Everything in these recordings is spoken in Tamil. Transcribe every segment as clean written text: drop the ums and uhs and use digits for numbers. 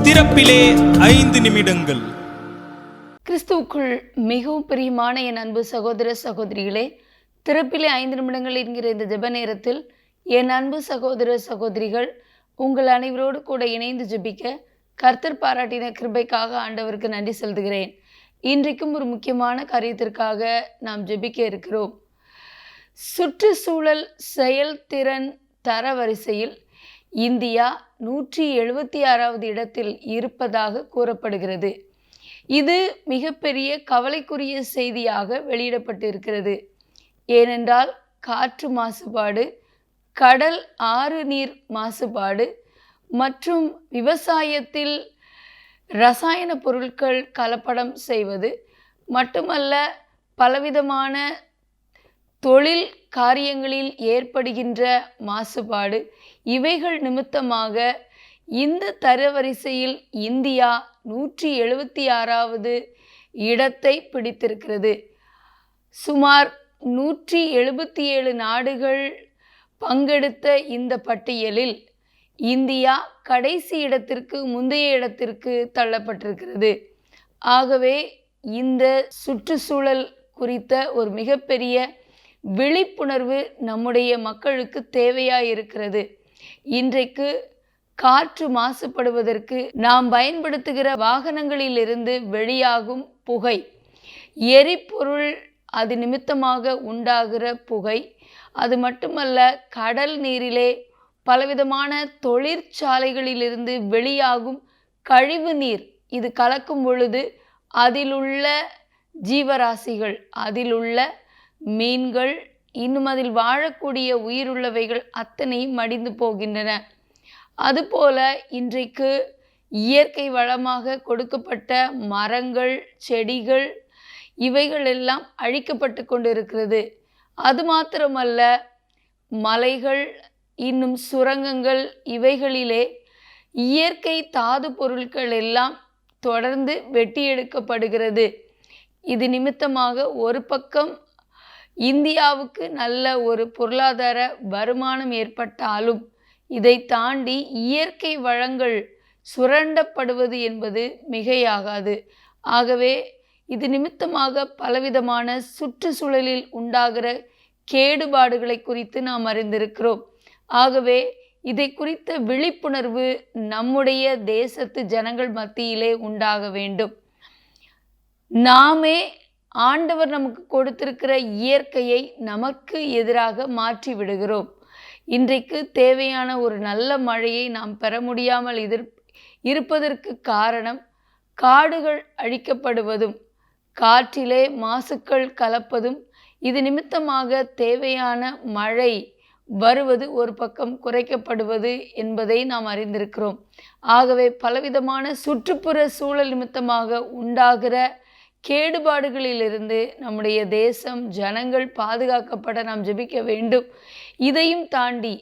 திறப்பிலே 5 நிமிடங்கள். கிறிஸ்துவுக்குள் மிகவும் பிரியமான என் அன்பு சகோதர சகோதரிகளே, திறப்பிலே 5 நிமிடங்கள் என்கிற இந்த ஜெப நேரத்தில் என் அன்பு சகோதர சகோதரிகள் உங்கள் அனைவரோடு கூட இணைந்து ஜெபிக்க கர்த்தர் பாராட்டின கிருபைக்காக ஆண்டவருக்கு நன்றி செலுத்துகிறேன். இன்றைக்கும் ஒரு முக்கியமான காரியத்திற்காக நாம் ஜெபிக்க இருக்கிறோம். சுற்றுச்சூழல் செயல்திறன் தரவரிசையில் இந்தியா 176வது இடத்தில் இருப்பதாக கூறப்படுகிறது. இது மிகப்பெரிய கவலைக்குரிய செய்தியாக வெளியிடப்பட்டிருக்கிறது. ஏனென்றால் காற்று மாசுபாடு, கடல் ஆறு நீர் மாசுபாடு மற்றும் விவசாயத்தில் இரசாயன பொருட்கள் கலப்படம் செய்வது மட்டுமல்ல, பலவிதமான தொழில் காரியங்களில் ஏற்படுகின்ற மாசுபாடு, இவைகள் நிமித்தமாக இந்த தரவரிசையில் இந்தியா 176வது இடத்தை பிடித்திருக்கிறது. சுமார் 177 நாடுகள் பங்கெடுத்த இந்த பட்டியலில் இந்தியா கடைசி இடத்திற்கு, முந்தைய இடத்திற்கு தள்ளப்பட்டிருக்கிறது. ஆகவே இந்த சுற்றுச்சூழல் குறித்த ஒரு மிகப்பெரிய விழிப்புணர்வு நம்முடைய மக்களுக்கு தேவையாயிருக்கிறது. இன்றைக்கு காற்று மாசுபடுவதற்கு நாம் பயன்படுத்துகிற வாகனங்களிலிருந்து வெளியாகும் புகை, எரிபொருள் அது நிமித்தமாக உண்டாகிற புகை, அது மட்டுமல்ல, கடல் நீரிலே பலவிதமான தொழிற்சாலைகளிலிருந்து வெளியாகும் கழிவு நீர், இது கலக்கும் பொழுது அதிலுள்ள ஜீவராசிகள், அதிலுள்ள மீன்கள், இன்னும் அதில் வாழக்கூடிய உயிருள்ளவைகள் அத்தனையும் மடிந்து போகின்றன. அதுபோல இன்றைக்கு இயற்கை வளமாக கொடுக்கப்பட்ட மரங்கள், செடிகள், இவைகள் எல்லாம் அழிக்கப்பட்டு கொண்டிருக்கிறது. அது மாத்திரமல்ல, மலைகள், இன்னும் சுரங்கங்கள், இவைகளிலே இயற்கை தாது பொருட்கள் எல்லாம் தொடர்ந்து வெட்டி எடுக்கப்படுகிறது. இது நிமித்தமாக ஒரு பக்கம் இந்தியாவுக்கு நல்ல ஒரு பொருளாதார வருமானம் ஏற்பட்டாலும், இதை தாண்டி இயற்கை வளங்கள் சுரண்டப்படுவது என்பது மிகையாகாது. ஆகவே இது நிமித்தமாக பலவிதமான சுற்றுச்சூழலில் உண்டாகிற கேடுபாடுகளை குறித்து நாம் அறிந்திருக்கிறோம். ஆகவே இதை குறித்த விழிப்புணர்வு நம்முடைய தேசத்து ஜனங்கள் மத்தியிலே உண்டாக வேண்டும். நாமே ஆண்டவர் நமக்கு கொடுத்திருக்கிற இயற்கையை நமக்கு எதிராக மாற்றி விடுகிறோம். இன்றைக்கு தேவையான ஒரு நல்ல மழையை நாம் பெற முடியாமல் இருப்பதற்கு காரணம் காடுகள் அழிக்கப்படுவதும், காற்றிலே மாசுக்கள் கலப்பதும், இது நிமித்தமாக தேவையான மழை வருவது ஒரு பக்கம் குறைக்கப்படுவது என்பதை நாம் அறிந்திருக்கிறோம். ஆகவே பலவிதமான சுற்றுப்புற சூழல் நிமித்தமாக உண்டாகிற கேடுபாடுகளிலிருந்து நம்முடைய தேசம், ஜனங்கள் பாதுகாக்கப்பட நாம் ஜெபிக்க வேண்டும். இதையும் தாண்டி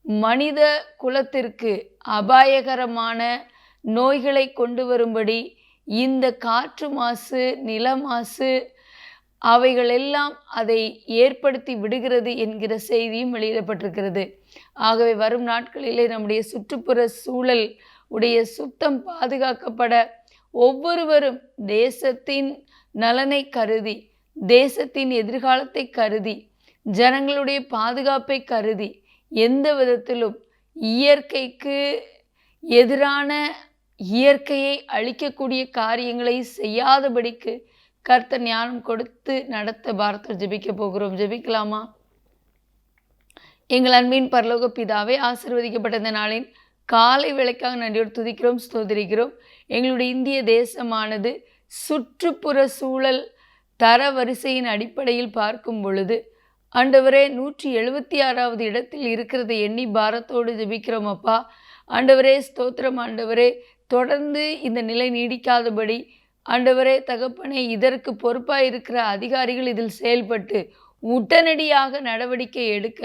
மனித குலத்திற்கு அபாயகரமான நோய்களை கொண்டு வரும்படி இந்த காற்று மாசு, நில மாசு, அவைகளெல்லாம் அதை ஏற்படுத்தி விடுகிறது என்கிற செய்தியும் வெளியிடப்பட்டிருக்கிறது. ஆகவே வரும் நாட்களிலே நம்முடைய சுற்றுப்புற சூழல் உடைய சுத்தம் பாதுகாக்கப்பட ஒவ்வொருவரும் தேசத்தின் நலனை கருதி, தேசத்தின் எதிர்காலத்தை கருதி, ஜனங்களுடைய பாதுகாப்பை கருதி, எந்த விதத்திலும் இயற்கைக்கு எதிரான, இயற்கையை அழிக்கக்கூடிய காரியங்களை செய்யாதபடிக்கு கர்த்தர் ஞானம் கொடுத்து நடத்த பாரத்தில் ஜெபிக்க போகிறோம். ஜெபிக்கலாமா? எங்கள் அன்பின் பரலோக பிதாவே, ஆசீர்வதிக்கப்பட்ட இந்த நாளின் காலை வேளைக்காக நன்றியோடு துதிக்கிறோம், ஸ்தோத்திரிக்கிறோம். எங்களுடைய இந்திய தேசமானது சுற்றுப்புற சூழல் தர வரிசையின் அடிப்படையில் பார்க்கும் பொழுது ஆண்டவரே 176வது இடத்தில் இருக்கிறதை எண்ணி பாரத்தோடு ஜெபிக்கிறோம் அப்பா. ஆண்டவரே ஸ்தோத்திரம். ஆண்டவரே, தொடர்ந்து இந்த நிலை நீடிக்காதபடி ஆண்டவரே தகப்பனே, இதற்கு பொறுப்பாக இருக்கிற அதிகாரிகள் இதில் செயல்பட்டு உடனடியாக நடவடிக்கை எடுக்க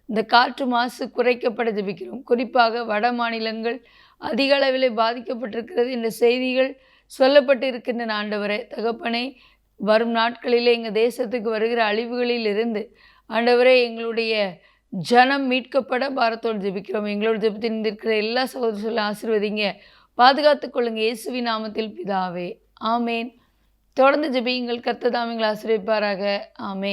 இந்த காற்று மாசு குறைக்கப்பட ஜெபிக்கிறோம். குறிப்பாக வட மாநிலங்கள் அதிக அளவில் பாதிக்கப்பட்டிருக்கிறது என்ற செய்திகள் சொல்லப்பட்டு இருக்கின்றன. ஆண்டவரே தகப்பனே, வரும் நாட்களிலே எங்கள் தேசத்துக்கு வருகிற அழிவுகளில் இருந்து ஆண்டவரே, எங்களுடைய ஜனம் மீட்கப்பட பாரத்தோடு ஜெபிக்கிறோம். எங்களோட ஜெபத்தில் இருக்கிற எல்லா சகோதரர்களையும் ஆசீர்வதிங்க, பாதுகாத்துக் கொள்ளுங்க. இயேசுவின் நாமத்தில் பிதாவே, ஆமேன். தொடர்ந்து ஜெபியுங்கள். கர்த்தர் தாமே உங்களை ஆசீர்வதிப்பாராக. ஆமேன்.